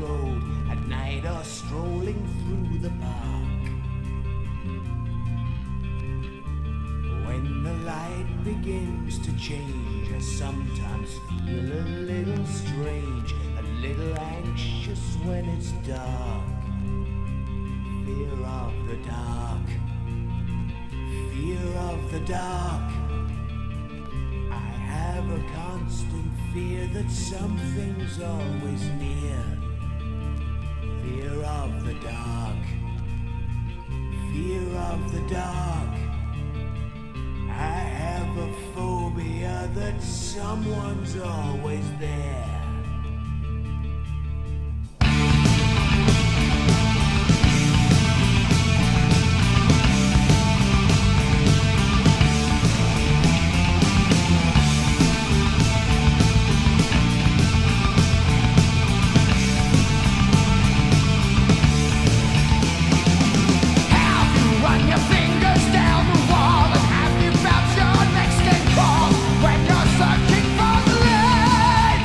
road at night or strolling through the park. When the light begins to change, I sometimes feel a little strange, a little anxious when it's dark. Fear of the dark, fear of the dark. I have a constant fear that something's always near. Fear of the dark, fear of the dark. I have a phobia that someone's always there. When you're searching for the light,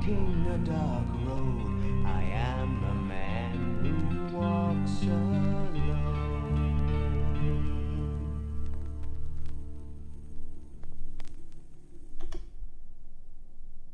walking a dark road. I am the man.